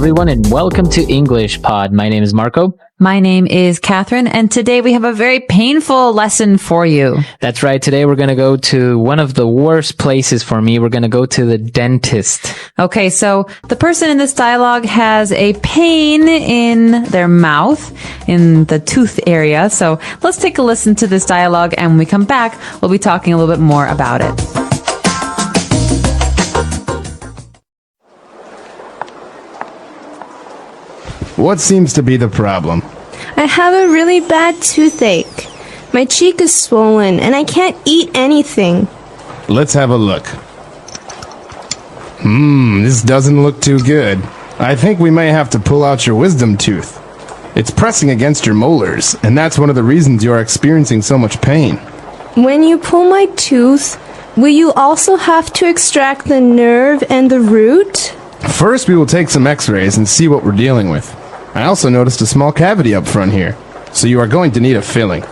everyone, and welcome to English Pod. My name is Marco. My name is Catherine, and today we have a very painful lesson for you. That's right. Today we're going to go to one of the worst places for me. We're going to go to the dentist. Okay, so the person in this dialogue has a pain in their mouth, in the tooth area. So let's take a listen to this dialogue, and when we come back, we'll be talking a little bit more about it. What seems to be the problem? I have a really bad toothache. My cheek is swollen and I can't eat anything. Let's have a look. This doesn't look too good. I think we may have to pull out your wisdom tooth. It's pressing against your molars, and that's one of the reasons you are experiencing so much pain. When you pull my tooth, will you also have to extract the nerve and the root? First, we will take some x-rays and see what we're dealing with. I also noticed a small cavity up front here, so you are going to need a filling.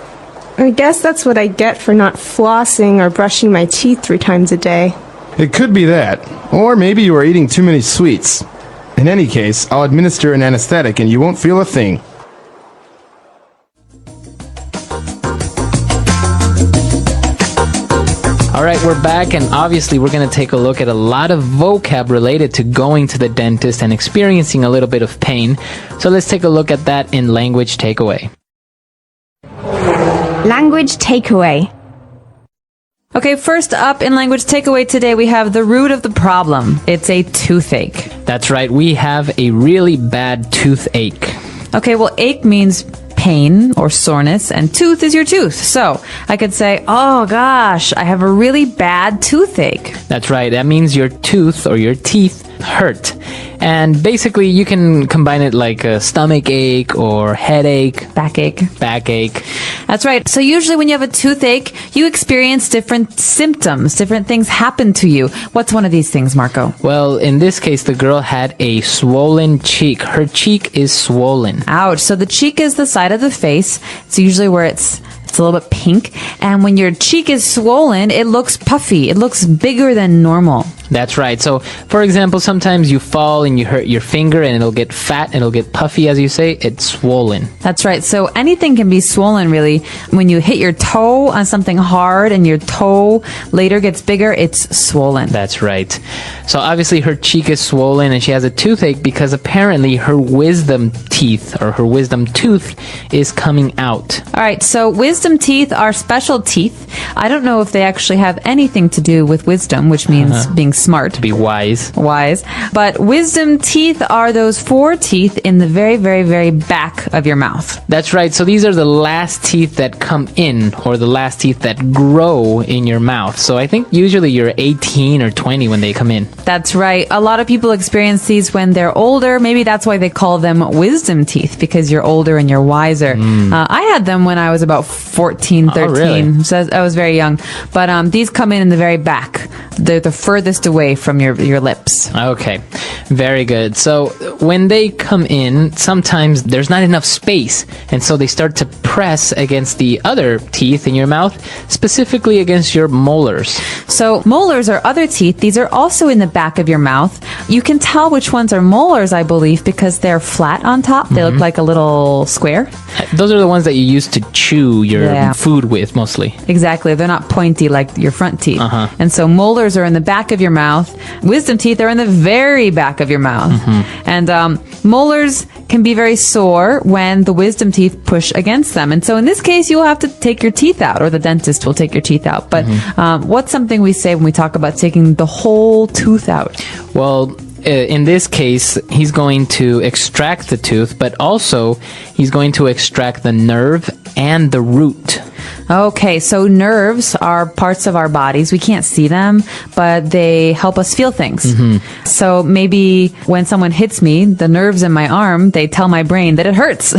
I guess that's what I get for not flossing or brushing my teeth 3 times a day. It could be that, or maybe you are eating too many sweets. In any case, I'll administer an anesthetic and you won't feel a thing. All right, we're back, and obviously we're going to take a look at a lot of vocab related to going to the dentist and experiencing a little bit of pain. So let's take a look at that in Language Takeaway. Language takeaway. Okay, first up in Language Takeaway today, we have the root of the problem. It's a toothache. That's right, we have a really bad toothache. Okay, well, ache means pain or soreness, and tooth is your tooth. So I could say, oh gosh, I have a really bad toothache. That's right, that means your tooth or your teeth hurt. And basically you can combine it like a stomach ache or headache, Backache. That's right. So usually when you have a toothache, you experience different symptoms, different things happen to you. What's one of these things, Marco? Well, in this case, the girl had a swollen cheek. Her cheek is swollen. Ouch. So the cheek is the side of the face. It's usually where it's a little bit pink. And when your cheek is swollen, it looks puffy. It looks bigger than normal. That's right. So, for example, sometimes you fall and you hurt your finger and it'll get fat and it'll get puffy, as you say. It's swollen. That's right. So anything can be swollen, really. When you hit your toe on something hard and your toe later gets bigger, it's swollen. That's right. So obviously her cheek is swollen and she has a toothache because apparently her wisdom teeth or her wisdom tooth is coming out. All right. So wisdom teeth are special teeth. I don't know if they actually have anything to do with wisdom, which means being smart. To be wise. But wisdom teeth are those 4 teeth in the very, very, very back of your mouth. That's right. So these are the last teeth that come in, or the last teeth that grow in your mouth. So I think usually you're 18 or 20 when they come in. That's right. A lot of people experience these when they're older. Maybe that's why they call them wisdom teeth, because you're older and you're wiser. I had them when I was about 14, 13. Oh, really? So I was very young. But these come in the very back. They're the furthest away from your lips. Okay, very good. So when they come in, sometimes there's not enough space, and so they start to press against the other teeth in your mouth, specifically against your molars. So molars are other teeth. These are also in the back of your mouth. You can tell which ones are molars, I believe, because they're flat on top. They look like a little square. Those are the ones that you use to chew your food with, mostly. Exactly. They're not pointy like your front teeth. And so molars are in the back of your mouth. Wisdom teeth are in the very back of your mouth. And molars can be very sore when the wisdom teeth push against them. And so in this case, you will have to take your teeth out, or the dentist will take your teeth out. But what's something we say when we talk about taking the whole tooth out? Well, in this case, he's going to extract the tooth, but also he's going to extract the nerve and the root. Okay, so nerves are parts of our bodies. We can't see them, but they help us feel things. So maybe when someone hits me, the nerves in my arm, they tell my brain that it hurts.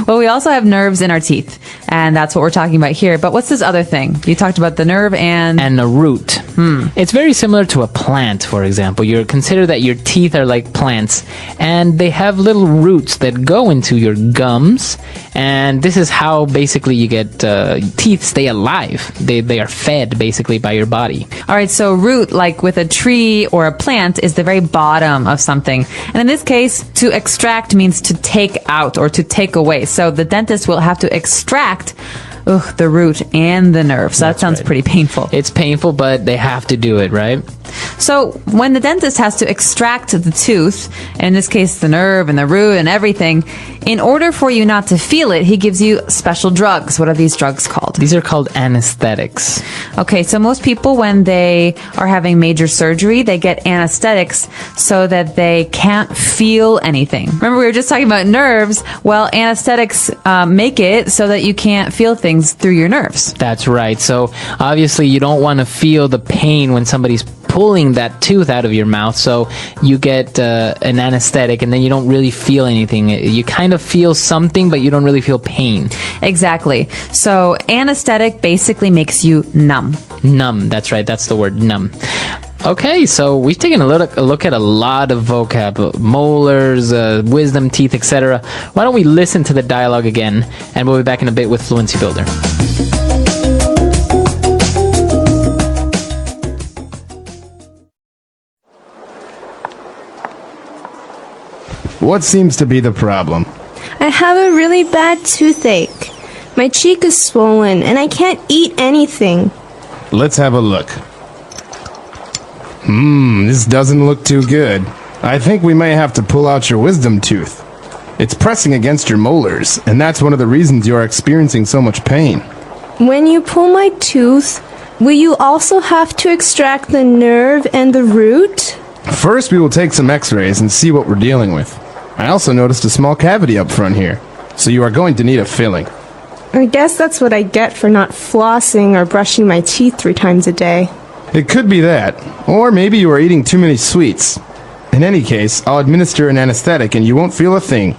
Well, we also have nerves in our teeth, and that's what we're talking about here. But what's this other thing? You talked about the nerve and the root. It's very similar to a plant, for example. You consider that your teeth are like plants, and they have little roots that go into your gums, and this is how basically you get teeth stay alive. They are fed basically by your body. All right, so root, like with a tree or a plant, is the very bottom of something. And in this case, to extract means to take out or to take away. So the dentist will have to extract the root and the nerve. So that sounds pretty painful. It's painful, but they have to do it, right? So when the dentist has to extract the tooth, in this case the nerve and the root and everything, in order for you not to feel it, he gives you special drugs. What are these drugs called? These are called anesthetics. Okay, so most people, when they are having major surgery, they get anesthetics so that they can't feel anything. Remember, we were just talking about nerves. Well, anesthetics make it so that you can't feel things through your nerves. That's right. So obviously you don't want to feel the pain when somebody's pulling that tooth out of your mouth, so you get an anesthetic and then you don't really feel anything. You kind of feel something, but you don't really feel pain. Exactly. So anesthetic basically makes you numb. Numb, that's right, that's the word, numb. Okay, so we've taken a look at a lot of vocab, molars, wisdom teeth, etc. Why don't we listen to the dialogue again, and we'll be back in a bit with Fluency Builder. What seems to be the problem? I have a really bad toothache. My cheek is swollen and I can't eat anything. Let's have a look. This doesn't look too good. I think we may have to pull out your wisdom tooth. It's pressing against your molars, and that's one of the reasons you are experiencing so much pain. When you pull my tooth, will you also have to extract the nerve and the root? First, we will take some x-rays and see what we're dealing with. I also noticed a small cavity up front here, so you are going to need a filling. I guess that's what I get for not flossing or brushing my teeth 3 times a day. It could be that, or maybe you are eating too many sweets. In any case, I'll administer an anesthetic and you won't feel a thing.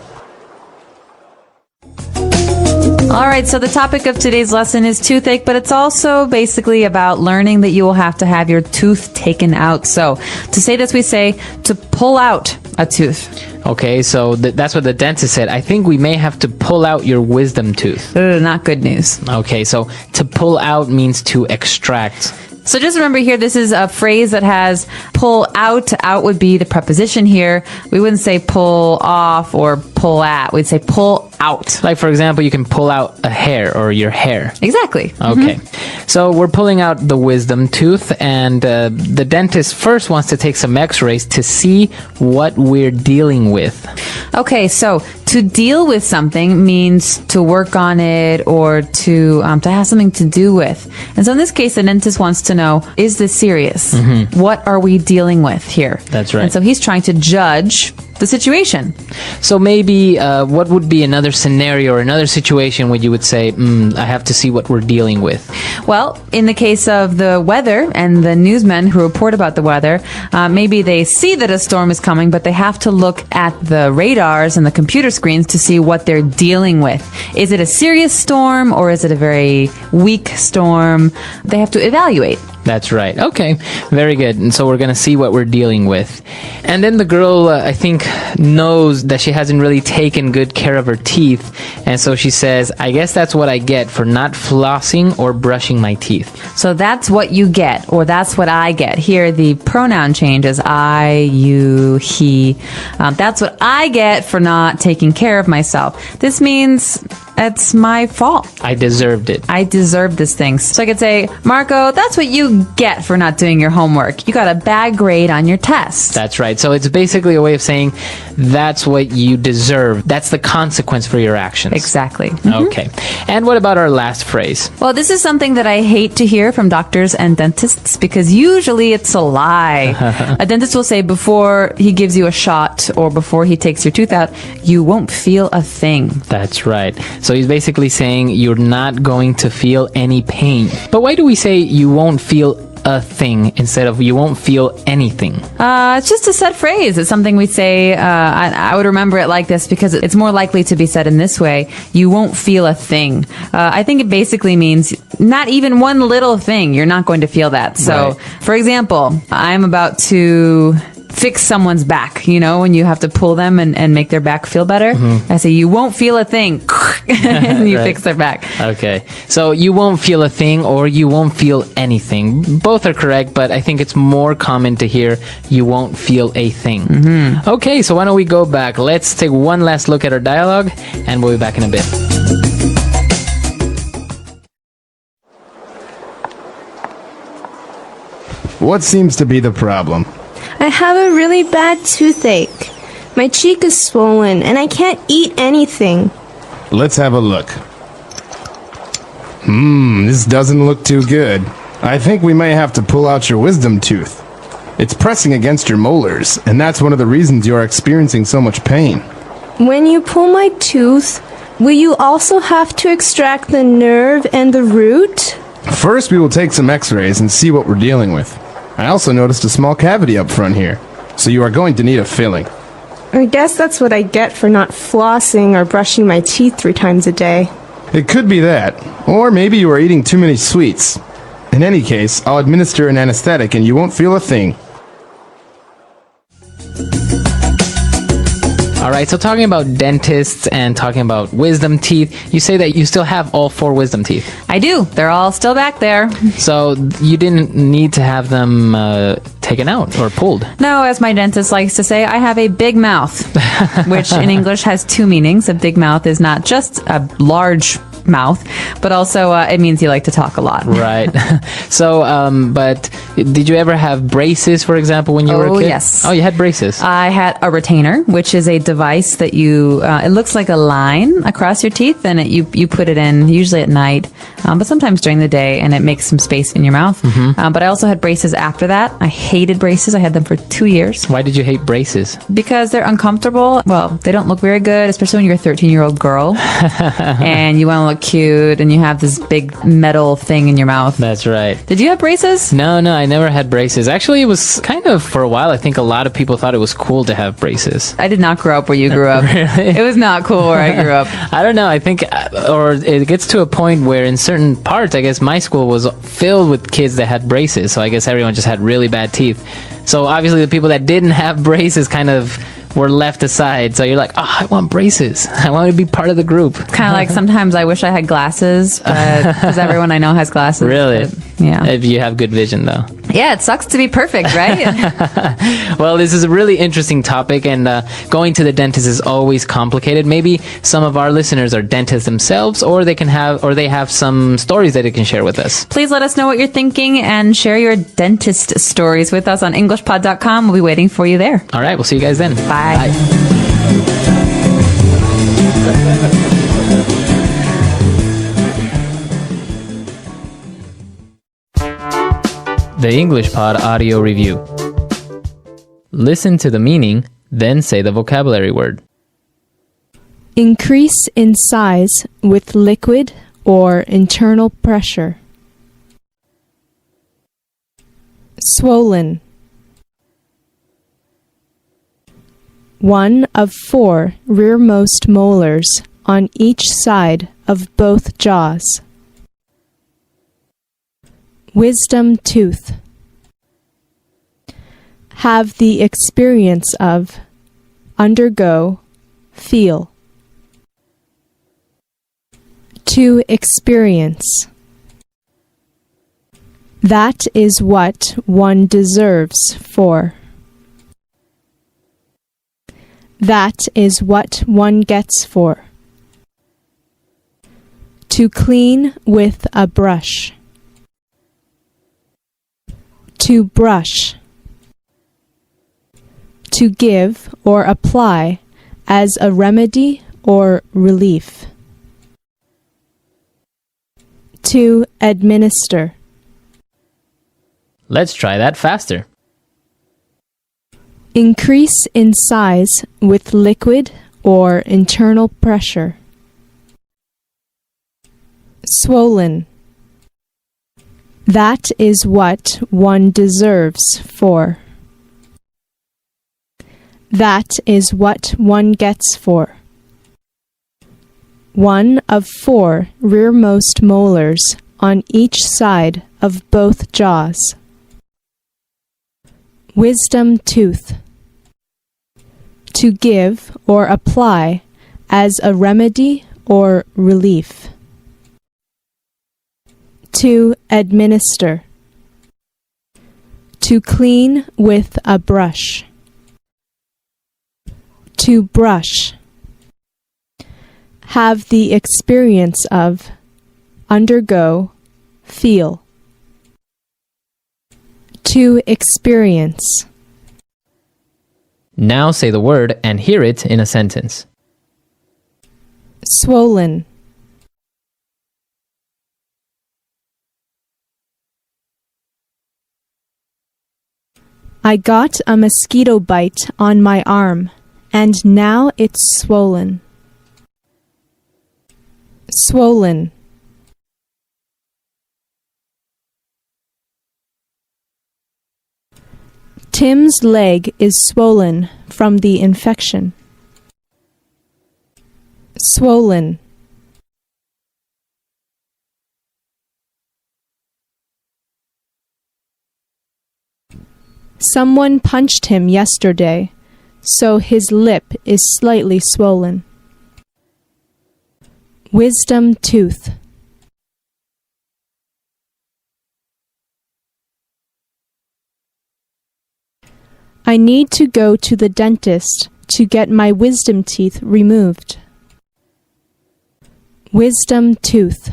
All right, so the topic of today's lesson is toothache, but it's also basically about learning that you will have to have your tooth taken out. So to say this, we say to pull out a tooth. Okay, so that's what the dentist said. I think we may have to pull out your wisdom tooth. Not good news. Okay, so to pull out means to extract. So just remember here, this is a phrase that has pull out. Out would be the preposition here. We wouldn't say pull off or pull at. We'd say pull out. Like, for example, you can pull out a hair or your hair. Exactly. Okay. So we're pulling out the wisdom tooth, and the dentist first wants to take some x-rays to see what we're dealing with. Okay, so to deal with something means to work on it or to have something to do with. And so in this case, the dentist wants to know, is this serious? What are we dealing with here? That's right. And so he's trying to judge the situation. So maybe what would be another scenario or another situation where you would say, I have to see what we're dealing with? Well, in the case of the weather and the newsmen who report about the weather, maybe they see that a storm is coming, but they have to look at the radars and the computer screens to see what they're dealing with. Is it a serious storm or is it a very weak storm? They have to evaluate. That's right. Okay, very good. And so we're going to see what we're dealing with. And then the girl, I think, knows that she hasn't really taken good care of her teeth. And so she says, I guess that's what I get for not flossing or brushing my teeth. So that's what you get, or that's what I get. Here, the pronoun changes I, you, he. That's what I get for not taking care of myself. This means it's my fault. I deserved it. I deserve this thing. So I could say, Marco, that's what you get for not doing your homework. You got a bad grade on your test. That's right. So it's basically a way of saying that's what you deserve. That's the consequence for your actions. Exactly. Okay. And what about our last phrase? Well, this is something that I hate to hear from doctors and dentists because usually it's a lie. A dentist will say before he gives you a shot or before he takes your tooth out, you won't feel a thing. That's right. So he's basically saying you're not going to feel any pain. But why do we say you won't feel a thing instead of you won't feel anything? It's just a set phrase. It's something we say. I would remember it like this because it's more likely to be said in this way. You won't feel a thing. I think it basically means not even one little thing. You're not going to feel that. So, right. For example, I'm about to fix someone's back, when you have to pull them and make their back feel better. I say, you won't feel a thing. And you Right. fix their back. Okay. So you won't feel a thing or you won't feel anything. Both are correct, but I think it's more common to hear you won't feel a thing. Okay, so why don't we go back? Let's take one last look at our dialogue and we'll be back in a bit. What seems to be the problem? I have a really bad toothache. My cheek is swollen and I can't eat anything. Let's have a look. This doesn't look too good. I think we may have to pull out your wisdom tooth. It's pressing against your molars, and that's one of the reasons you are experiencing so much pain. When you pull my tooth, will you also have to extract the nerve and the root? First, we will take some x-rays and see what we're dealing with. I also noticed a small cavity up front here, so you are going to need a filling. I guess that's what I get for not flossing or brushing my teeth 3 times a day. It could be that, or maybe you are eating too many sweets. In any case, I'll administer an anesthetic and you won't feel a thing. All right, so talking about dentists and talking about wisdom teeth, you say that you still have all 4 wisdom teeth. I do. They're all still back there. So you didn't need to have them taken out or pulled. No, as my dentist likes to say, I have a big mouth, which in English has 2 meanings. A big mouth is not just a large mouth, but also it means you like to talk a lot. Right. So, but did you ever have braces, for example, when you were a Oh, kid? yes. Oh, you had braces. I had a retainer, which is a device that you, it looks like a line across your teeth, and you put it in usually at night, but sometimes during the day, and it makes some space in your mouth. But I also had braces after that. I hated braces. I had them for 2 years Why did you hate braces? because they're uncomfortable. Well, they don't look very good, especially when you're a 13-year-old girl and you want to look cute and you have this big metal thing in your mouth. That's right. Did you have braces? No, I never had braces. Actually, it was kind of, for a while, I think a lot of people thought it was cool to have braces. I did not grow up where you grew up. Really? It was not cool where I grew up. I don't know. I think, or it gets to a point where in certain parts, I guess my school was filled with kids that had braces. So I guess everyone just had really bad teeth. So obviously the people that didn't have braces kind of were left aside. So you're like, oh, I want braces. I want to be part of the group. Kind of like sometimes I wish I had glasses, because everyone I know has glasses. Really? But, yeah. If you have good vision, though. Yeah, it sucks to be perfect, right? Well, this is a really interesting topic, and going to the dentist is always complicated. Maybe some of our listeners are dentists themselves, or they have some stories that they can share with us. Please let us know what you're thinking and share your dentist stories with us on EnglishPod.com. We'll be waiting for you there. All right, we'll see you guys then. Bye. The English Pod Audio Review. Listen to the meaning, then say the vocabulary word. Increase in size with liquid or internal pressure. Swollen. 1 of 4 rearmost molars on each side of both jaws. Wisdom tooth. Have the experience of, undergo, feel. To experience. That is what one deserves for. That is what one gets for. To clean with a brush. To brush. To give or apply as a remedy or relief. To administer. Let's try that faster. Increase in size with liquid or internal pressure. Swollen. That is what one deserves for. That is what one gets for. 1 of 4 rearmost molars on each side of both jaws. Wisdom tooth. To give or apply as a remedy or relief. To administer. To clean with a brush. To brush. Have the experience of. Undergo. Feel. To experience. Now say the word and hear it in a sentence. Swollen. I got a mosquito bite on my arm, and now it's swollen. Swollen. Tim's leg is swollen from the infection. Swollen. Someone punched him yesterday, so his lip is slightly swollen. Wisdom tooth. I need to go to the dentist to get my wisdom teeth removed. Wisdom tooth.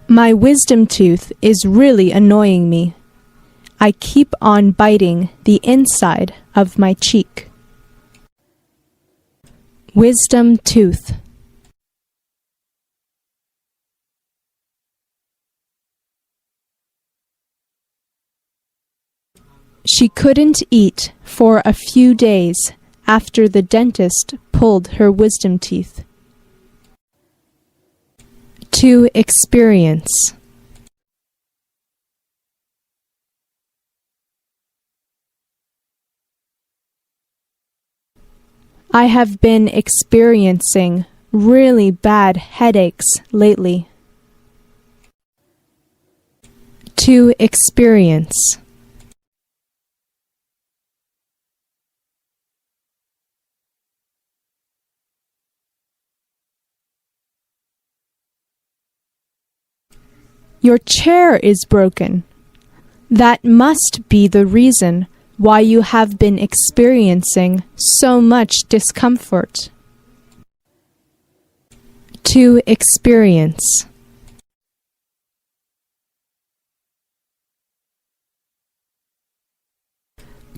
My wisdom tooth is really annoying me. I keep on biting the inside of my cheek. Wisdom tooth. She couldn't eat for a few days after the dentist pulled her wisdom teeth. To experience. I have been experiencing really bad headaches lately. To experience. Your chair is broken. That must be the reason why you have been experiencing so much discomfort. To experience.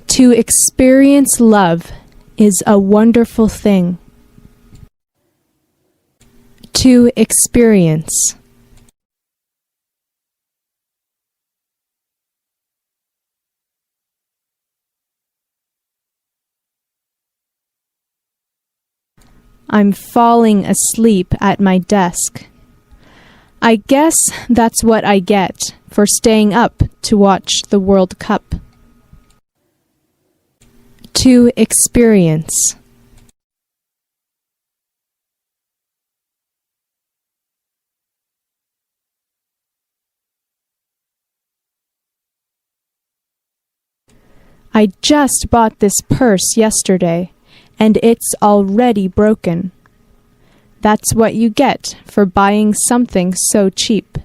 To experience love is a wonderful thing. To experience. I'm falling asleep at my desk. I guess that's what I get for staying up to watch the World Cup. To experience. I just bought this purse yesterday, and it's already broken. That's what you get for buying something so cheap.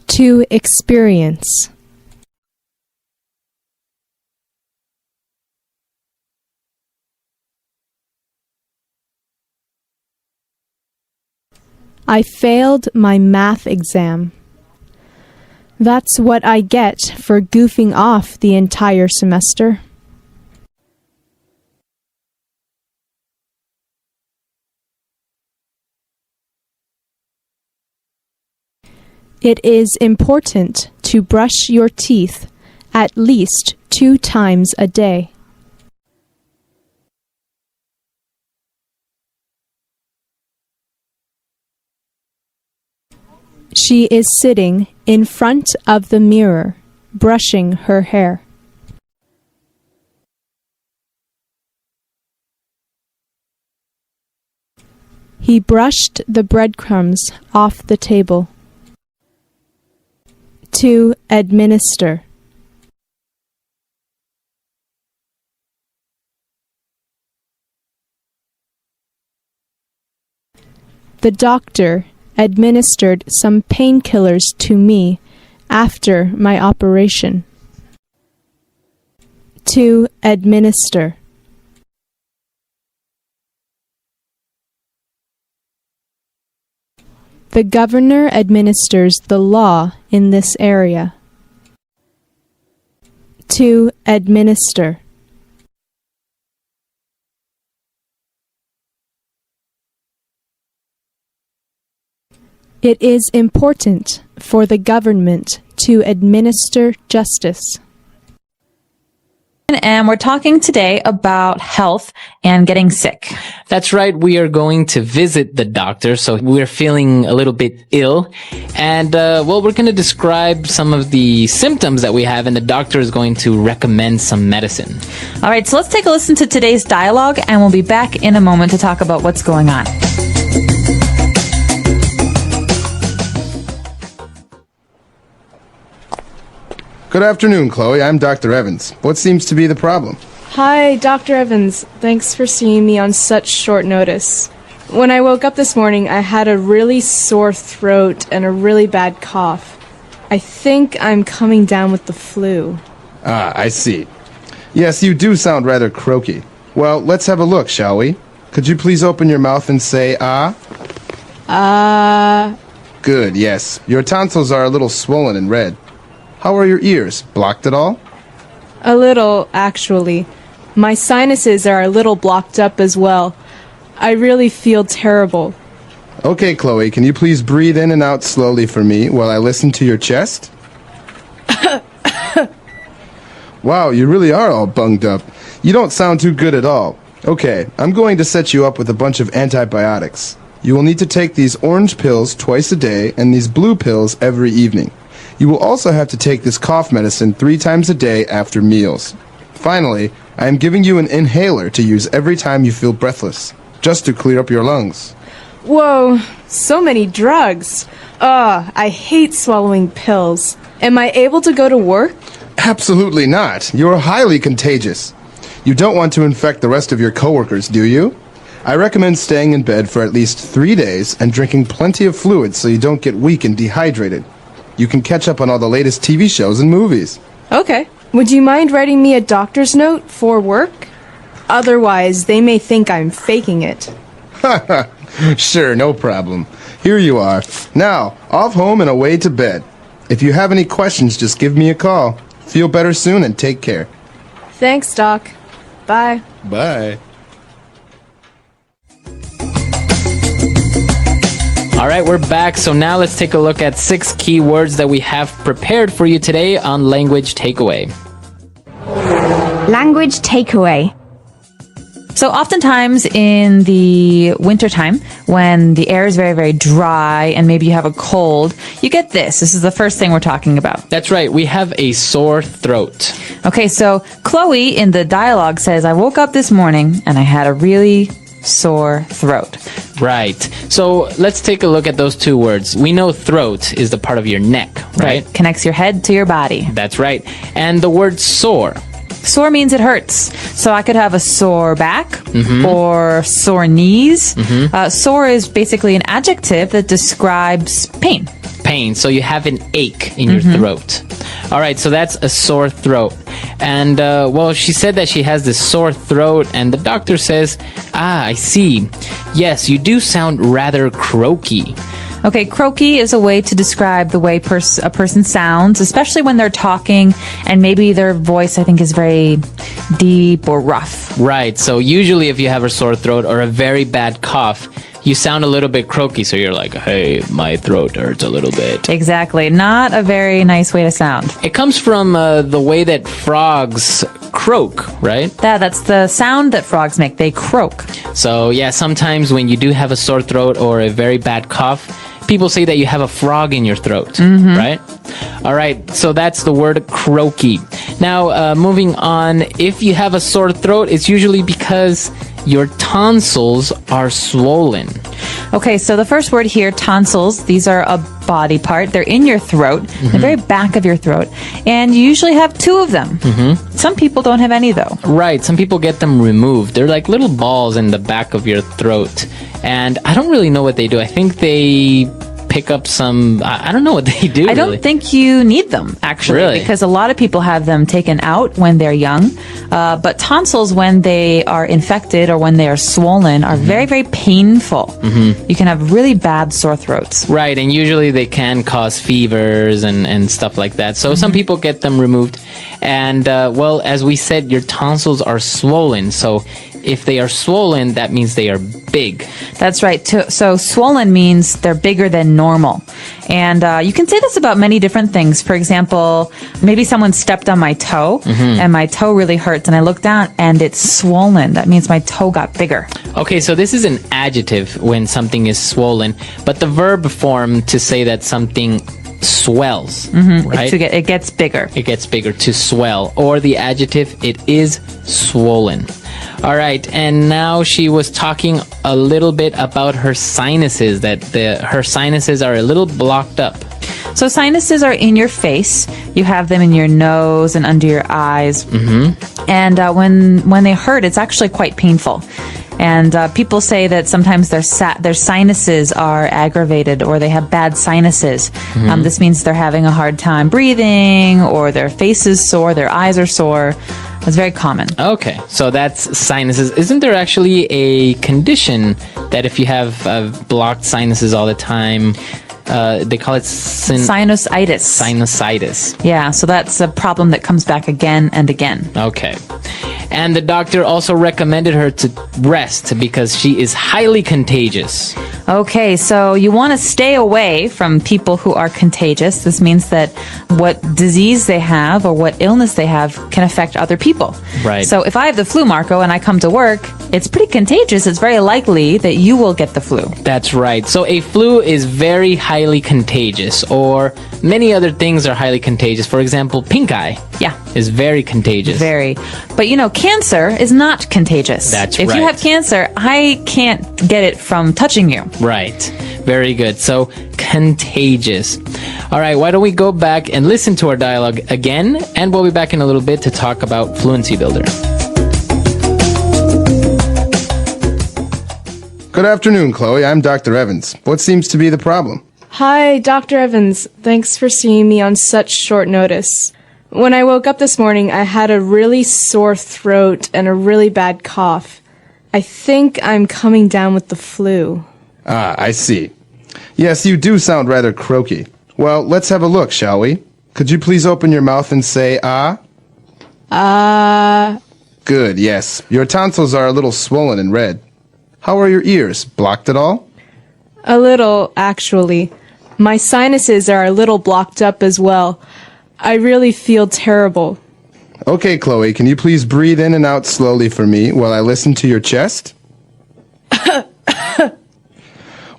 To experience. I failed my math exam. That's what I get for goofing off the entire semester. It is important to brush your teeth at least 2 times a day. She is sitting in front of the mirror, brushing her hair. He brushed the breadcrumbs off the table. To administer. The doctor administered some painkillers to me after my operation. To administer. The governor administers the law in this area. To administer. It is important for the government to administer justice. And we're talking today about health and getting sick. That's right. We are going to visit the doctor. So we're feeling a little bit ill. And, we're going to describe some of the symptoms that we have, and the doctor is going to recommend some medicine. All right, so let's take a listen to today's dialogue, and we'll be back in a moment to talk about what's going on. Good afternoon, Chloe. I'm Dr. Evans. What seems to be the problem? Hi, Dr. Evans. Thanks for seeing me on such short notice. When I woke up this morning, I had a really sore throat and a really bad cough. I think I'm coming down with the flu. Ah, I see. Yes, you do sound rather croaky. Well, let's have a look, shall we? Could you please open your mouth and say, ah? Good, yes. Your tonsils are a little swollen and red. How are your ears? Blocked at all? A little, actually. My sinuses are a little blocked up as well. I really feel terrible. Okay, Chloe, can you please breathe in and out slowly for me while I listen to your chest? Wow, you really are all bunged up. You don't sound too good at all. Okay, I'm going to set you up with a bunch of antibiotics. You will need to take these orange pills twice a day and these blue pills every evening. You will also have to take this cough medicine 3 times a day after meals. Finally, I am giving you an inhaler to use every time you feel breathless, just to clear up your lungs. Whoa, so many drugs. Ugh, I hate swallowing pills. Am I able to go to work? Absolutely not. You are highly contagious. You don't want to infect the rest of your coworkers, do you? I recommend staying in bed for at least 3 days and drinking plenty of fluids so you don't get weak and dehydrated. You can catch up on all the latest TV shows and movies. Okay. Would you mind writing me a doctor's note for work? Otherwise, they may think I'm faking it. Sure, no problem. Here you are. Now, off home and away to bed. If you have any questions, just give me a call. Feel better soon and take care. Thanks, Doc. Bye. Bye. All right, we're back. So now let's take a look at 6 key words that we have prepared for you today on Language Takeaway. Language takeaway. So oftentimes in the wintertime, when the air is very, very dry and maybe you have a cold, you get this. This is the first thing we're talking about. That's right. We have a sore throat. Okay, so Chloe in the dialogue says, I woke up this morning and I had a really sore throat. Right. So let's take a look at those 2 words. We know throat is the part of your neck, right? Connects your head to your body. That's right. And the word sore. Sore means it hurts. So I could have a sore back or sore knees. Sore is basically an adjective that describes pain. Pain. So you have an ache in your throat. All right. So that's a sore throat. And, she said that she has this sore throat, and the doctor says, I see. Yes, you do sound rather croaky. Okay, croaky is a way to describe the way a person sounds, especially when they're talking, and maybe their voice, I think, is very deep or rough. Right. So usually if you have a sore throat or a very bad cough, you sound a little bit croaky. So you're like, hey, my throat hurts a little bit. Exactly. Not a very nice way to sound. It comes from the way that frogs croak, right? That's the sound that frogs make. They croak. So yeah, sometimes when you do have a sore throat or a very bad cough, people say that you have a frog in your throat, right? All right, so that's the word croaky. Now, moving on, if you have a sore throat, it's usually because your tonsils are swollen. Okay, so the first word here, tonsils. These are a body part. They're in your throat, the very back of your throat. And you usually have two of them. Some people don't have any, though. Right. Some people get them removed. They're like little balls in the back of your throat. And I don't really know what they do. I think they pick up some, I don't know what they do. I don't think you need them, actually, Really? because a lot of people have them taken out when they're young. But tonsils, when they are infected or when they are swollen, are very, very painful. You can have really bad sore throats. Right, and usually they can cause fevers and stuff like that. So some people get them removed. And, well, as we said, your tonsils are swollen. So if they are swollen, that means they are big. That's right. So swollen means they're bigger than normal. And you can say this about many different things. For example, maybe someone stepped on my toe and my toe really hurts and I look down and it's swollen. That means my toe got bigger. Okay, so this is an adjective when something is swollen, but the verb form to say that something swells, right? It gets bigger. It gets bigger, to swell. Or the adjective, it is swollen. All right, and now she was talking a little bit about her sinuses, that her sinuses are a little blocked up. So sinuses are in your face. You have them in your nose and under your eyes. And when they hurt, it's actually quite painful. And people say that sometimes their sinuses are aggravated or they have bad sinuses. This means they're having a hard time breathing or their face is sore, their eyes are sore. That's very common. Okay, so that's sinuses. Isn't there actually a condition that if you have blocked sinuses all the time, they call it sinusitis. Sinusitis. Yeah, so that's a problem that comes back again and again. Okay. And the doctor also recommended her to rest because she is highly contagious. Okay, so you want to stay away from people who are contagious. This means that what disease they have or what illness they have can affect other people. Right. So if I have the flu, Marco, and I come to work, it's pretty contagious. It's very likely that you will get the flu. That's right. So a flu is very highly contagious, or many other things are highly contagious. For example, pink eye. Yeah. Is very contagious. Very. But you know, cancer is not contagious. That's right. If you have cancer, I can't get it from touching you. Right. Very good. So, contagious. All right, why don't we go back and listen to our dialogue again, and we'll be back in a little bit to talk about Fluency Builder. Good afternoon, Chloe. I'm Dr. Evans. What seems to be the problem? Hi, Dr. Evans. Thanks for seeing me on such short notice. When I woke up this morning, I had a really sore throat and a really bad cough. I think I'm coming down with the flu. Ah, I see. Yes, you do sound rather croaky. Well, let's have a look, shall we? Could you please open your mouth and say, ah? Ah. Good, yes. Your tonsils are a little swollen and red. How are your ears? Blocked at all? A little, actually. My sinuses are a little blocked up as well. I really feel terrible. Okay, Chloe, can you please breathe in and out slowly for me while I listen to your chest?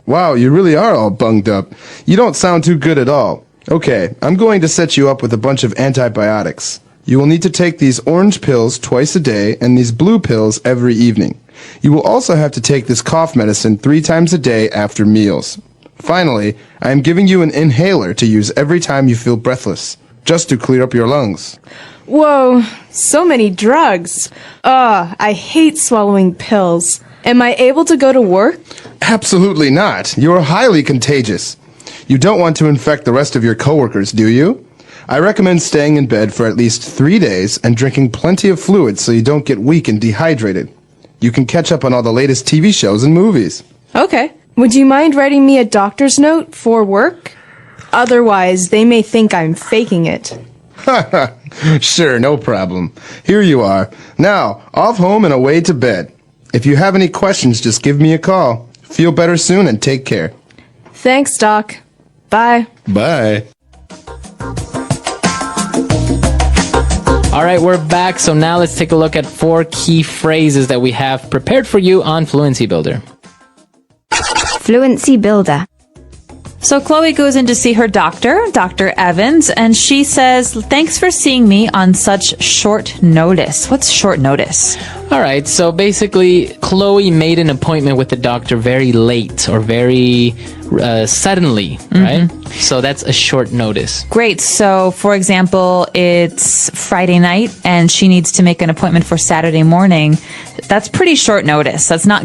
Wow, you really are all bunged up. You don't sound too good at all. Okay, I'm going to set you up with a bunch of antibiotics. You will need to take these orange pills twice a day and these blue pills every evening. You will also have to take this cough medicine 3 times a day after meals. Finally, I am giving you an inhaler to use every time you feel breathless, just to clear up your lungs. Whoa, so many drugs. I hate swallowing pills. Am I able to go to work? Absolutely not. You are highly contagious. You don't want to infect the rest of your coworkers, do you? I recommend staying in bed for at least 3 days and drinking plenty of fluids so you don't get weak and dehydrated. You can catch up on all the latest TV shows and movies. Okay. Would you mind writing me a doctor's note for work? Otherwise, they may think I'm faking it. Sure, no problem. Here you are. Now, off home and away to bed. If you have any questions, just give me a call. Feel better soon and take care. Thanks, Doc. Bye. Bye. All right, we're back. So now let's take a look at 4 key phrases that we have prepared for you on Fluency Builder. Fluency Builder. So Chloe goes in to see her doctor, Dr. Evans, and she says, "Thanks for seeing me on such short notice." What's short notice? All right, so basically, Chloe made an appointment with the doctor very late or very suddenly, right? So that's a short notice. Great. So, for example, it's Friday night and she needs to make an appointment for Saturday morning. That's pretty short notice. That's not